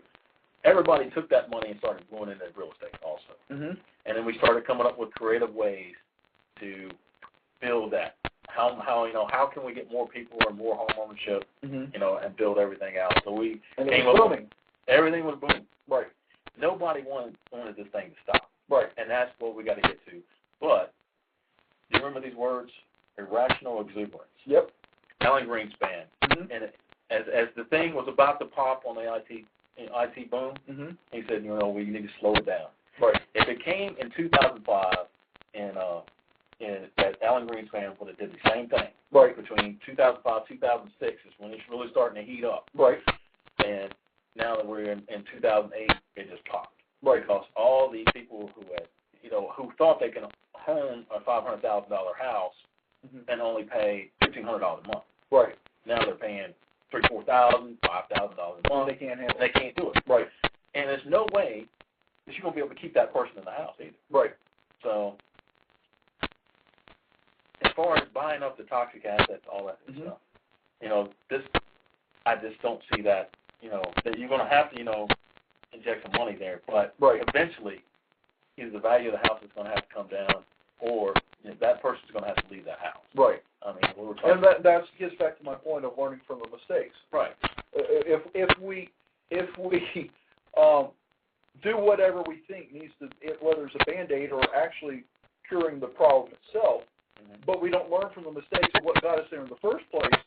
Everybody took that money and started going into real estate also. And then we started coming up with creative ways to build that. How can we get more people or more home ownership, and build everything out. So we came up with everything was booming. Right. Nobody wanted this thing to stop. Right. And that's what we got to get to. But do you remember these words? Irrational exuberance. Yep. Alan Greenspan. And as the thing was about to pop on the IT boom, he said, we need to slow it down. Right. If it came in 2005, and that Alan Greenspan would have did the same thing. Right. Between 2005 2006 is when it's really starting to heat up. Right. And now that we're in 2008, it just popped. Right. Because all these people who had, who thought they can own a $500,000 house and only pay $1,500 a month. Right. Now they're paying $3,000, $4,000, $5,000 a month. They can't handle it. They can't do it. Right. And there's no way that you're going to be able to keep that person in the house either. Right. So as far as buying up the toxic assets, all that stuff, I just don't see that, that you're going to have to, inject some money there. But eventually, either the value of the house is going to have to come down, or that person's going to have to leave that house. Right. I mean, we were talking. And that gets back to my point of learning from the mistakes. Right. If we do whatever we think needs to, whether it's a Band-Aid or actually curing the problem itself, but we don't learn from the mistakes of what got us there in the first place,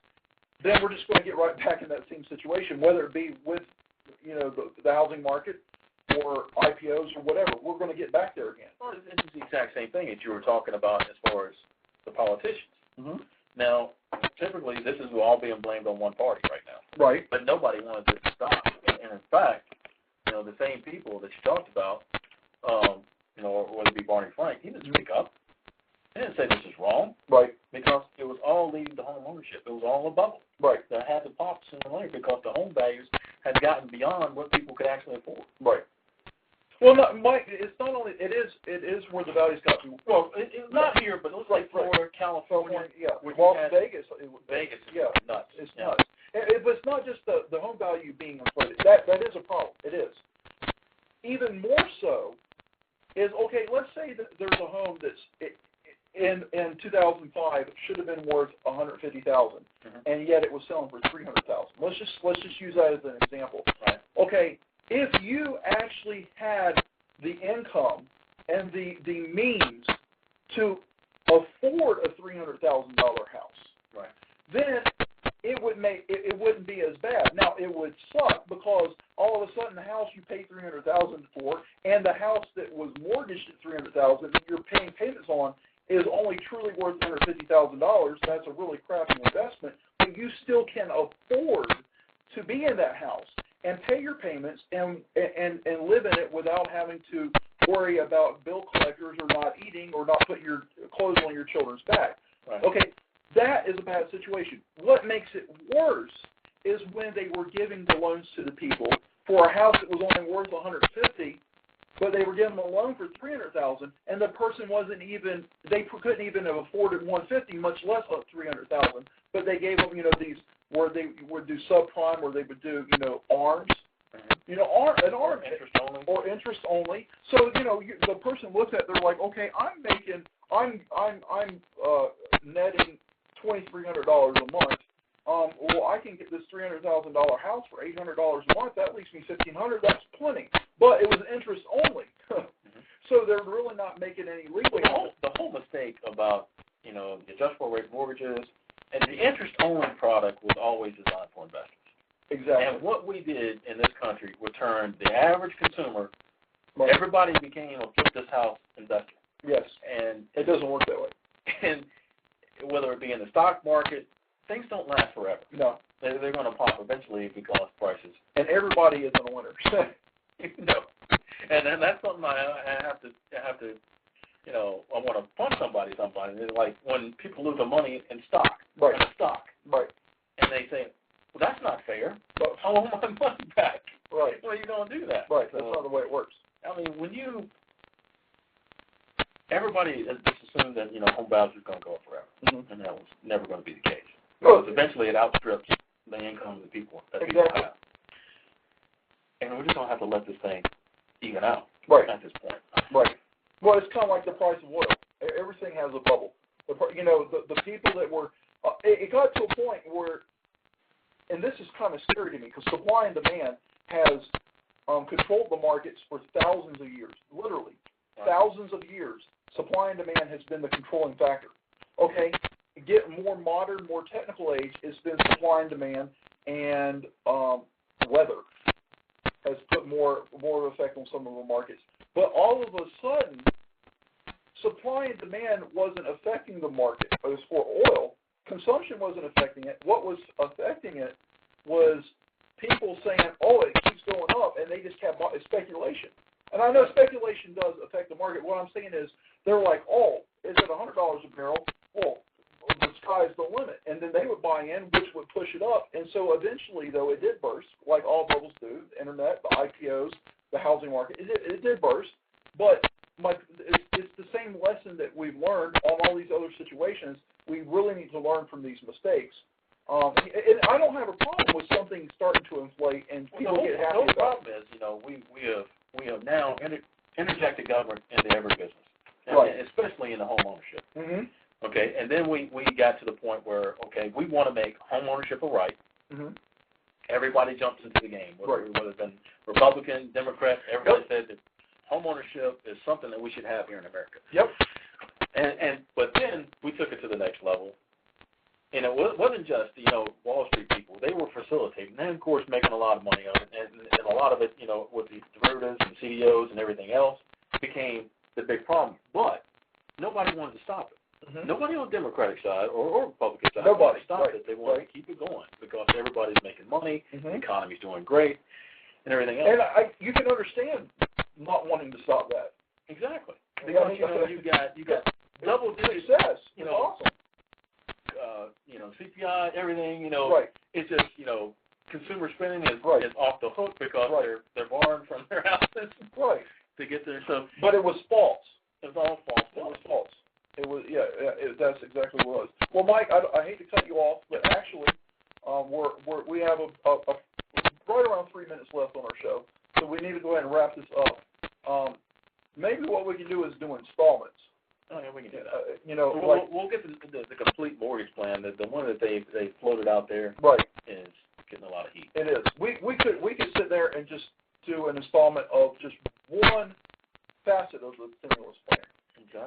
then we're just going to get right back in that same situation, whether it be with the housing market or IPOs or whatever. We're going to get back there again. Well, it's the exact same thing that you were talking about as far as the politicians. Mm-hmm. Now, typically, this is all being blamed on one party right now. Right. But nobody wanted this to stop. And in fact, the same people that you talked about, whether it be Barney Frank, he didn't speak up. He didn't say this is wrong. Right. Because it was all leading to home ownership. It was all a bubble. Right. That had to pop sooner or later because the home values had gotten beyond what people could actually afford. Right. Well, Mike, it's not only it is where the values got to. Well, it's not here, but it looks like Florida, California, Vegas. Vegas, yeah, nuts. It's nuts. But it's not just the home value being inflated. That is a problem. It is. Even more so is, okay, let's say that there's a home that's in 2005 should have been worth $150,000, and yet it was selling for $300,000. Let's just use that as an example. Right. Okay, if you actually had the income and the means to afford a $300,000 house, right, then it wouldn't be as bad. Now it would suck because all of a sudden the house you paid $300,000 for, and the house that was mortgaged at $300,000 that you're paying payments on is only truly worth $150,000. That's a really crappy investment, but you still can afford to be in that house and pay your payments and live in it without having to worry about bill collectors or not eating or not putting your clothes on your children's back. Right. Okay, that is a bad situation. What makes it worse is when they were giving the loans to the people for a house that was only worth $150,000, but they were giving them a loan for $300,000, and the person they couldn't even have afforded $150,000, much less $300,000. But they gave them, these where they would do subprime, where they would do, ARMs, an ARM interest only. So the person looks at it, they're like, okay, I'm netting $2,300 a month. Well, I can get this $300,000 house for $800 a month. That leaves me $1,500. That's plenty. But it was interest only, so they're really not making any legal. The whole mistake about the adjustable rate mortgages and the interest only product was always designed for investors. Exactly. And what we did in this country was turn the average consumer. Right. Everybody became a flip this house investor. Yes. And it doesn't work that way. And whether it be in the stock market, things don't last forever. No. They're going to pop eventually because prices. And everybody isn't a winner. No. And then that's something I have to I want to punch somebody. It's like when people lose their money in stock. Right. In stock. Right. And they say, well, that's not fair. I want my money back. Right. Well, you don't do that. Right. So, that's not the way it works. I mean, everybody just assumed that, home values was going to go up forever. And that was never going to be the case. Because eventually it outstrips the income of the people that people have. And we just don't have to let this thing even out at this point. Right. Well, it's kind of like the price of oil. Everything has a bubble. The people that were, it got to a point where, and this is kind of scary to me, because supply and demand has controlled the markets for thousands of years, literally. Right. Thousands of years, supply and demand has been the controlling factor. Okay, get more modern, more technical age, it's been supply and demand, and weather has put more effect on some of the markets. But all of a sudden, supply and demand wasn't affecting the market. As for oil, consumption wasn't affecting it. What was affecting it was people saying, oh, it keeps going up, and they just kept speculation. And I know speculation does affect the market. What I'm saying is they're like, oh, is it $100 a barrel? Well, the sky's the limit. And then they would buy in, which would push it up. And so eventually, though, it did burst, like all bubbles do, the internet, the IPOs, the housing market. It did burst, but it's the same lesson that we've learned on all these other situations. We really need to learn from these mistakes. And I don't have a problem with something starting to inflate and people get happy. The problem is, we have now interjected government into every business, right? Especially in the home ownership. Mm-hmm. Okay, and then we got to the point where we want to make home ownership a right. Mm-hmm. Everybody jumps into the game, whether it's been Republican, Democrat. Everybody said that home ownership is something that we should have here in America. Yep. But then we took it to the next level. And it wasn't just, Wall Street people. They were facilitating. And, of course, making a lot of money on it. And a lot of it, with the derivatives and CDOs and everything else, became the big problem. But nobody wanted to stop it. Mm-hmm. Nobody on the Democratic side or Republican side wanted to stop it. They wanted to keep it going because everybody's making money, the economy's doing great, and everything else. And you can understand not wanting to stop that. Exactly. Because, you got double-digit success. Awesome. CPI, everything, it's just, consumer spending is off the hook because they're borrowing from their houses to get there. So, but it was false. It was all false. It was false. It was, that's exactly what it was. Well, Mike, I hate to cut you off, but actually, we have a right around 3 minutes left on our show, so we need to go ahead and wrap this up. Maybe what we can do is do installments. Oh, yeah, we can do that. We'll get the complete mortgage plan. The one that they floated out there is getting a lot of heat. It is. We could sit there and just do an installment of just one facet of the stimulus plan. Okay.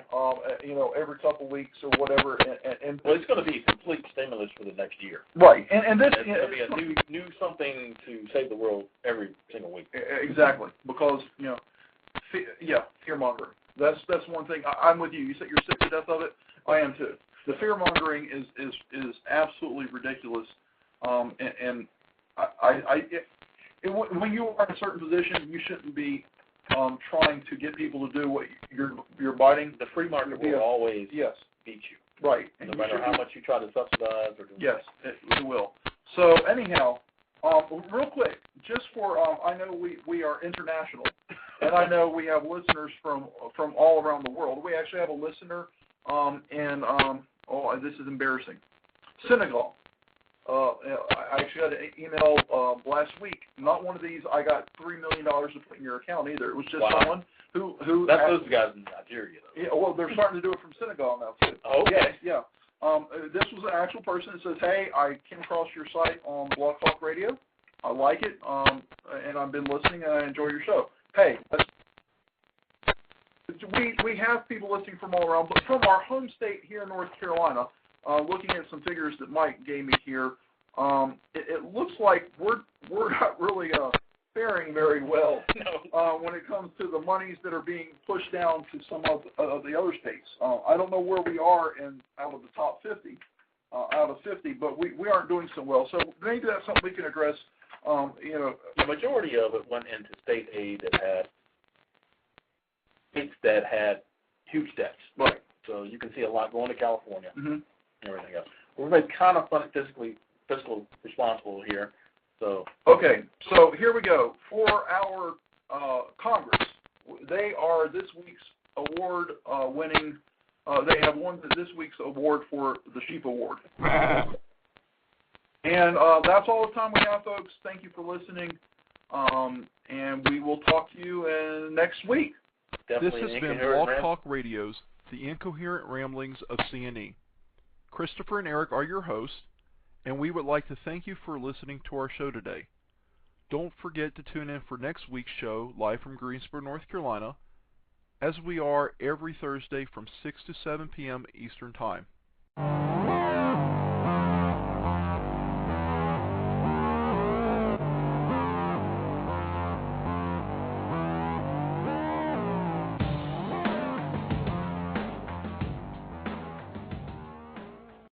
Every couple weeks or whatever. And it's going to be a complete stimulus for the next year. Right. And this it's going to be a new something to save the world every single week. Exactly. Because fear mongering. That's one thing. I'm with you. You said you're sick to death of it. I am too. The fear mongering is absolutely ridiculous. And when you are in a certain position, you shouldn't be trying to get people to do what you're biting. The free market will always beat you. Right. No matter how much you try to subsidize or do. Yes, it will. So anyhow, real quick, just for I know we are international, and I know we have listeners from all around the world. We actually have a listener in this is embarrassing, Senegal. I actually got an email last week. Not one of these. I got $3 million to put in your account either. It was just someone who. That's those guys in Nigeria, though. Yeah, well, they're starting to do it from Senegal now too. Oh, okay. Yeah. This was an actual person that says, "Hey, I came across your site on Blog Talk Radio. I like it, and I've been listening, and I enjoy your show." Hey, we have people listening from all around, but from our home state here in North Carolina. Looking at some figures that Mike gave me here, it looks like we're not really faring very well when it comes to the monies that are being pushed down to some of the other states. I don't know where we are out of the top 50, out of 50, but we aren't doing so well. So maybe that's something we can address. The majority of it went into state aid that had huge debts. Right. So you can see a lot going to California. Mm-hmm. And everything else. We're being kind of fiscal responsible here. So okay, so here we go. For our Congress, they are this week's award winning. They have won this week's award for the Sheep Award. And that's all the time we have, folks. Thank you for listening, and we will talk to you next week. This has been Blog Talk Radio's The Incoherent Ramblings of C&E. Christopher and Eric are your hosts, and we would like to thank you for listening to our show today. Don't forget to tune in for next week's show, live from Greensboro, North Carolina, as we are every Thursday from 6 to 7 p.m. Eastern Time.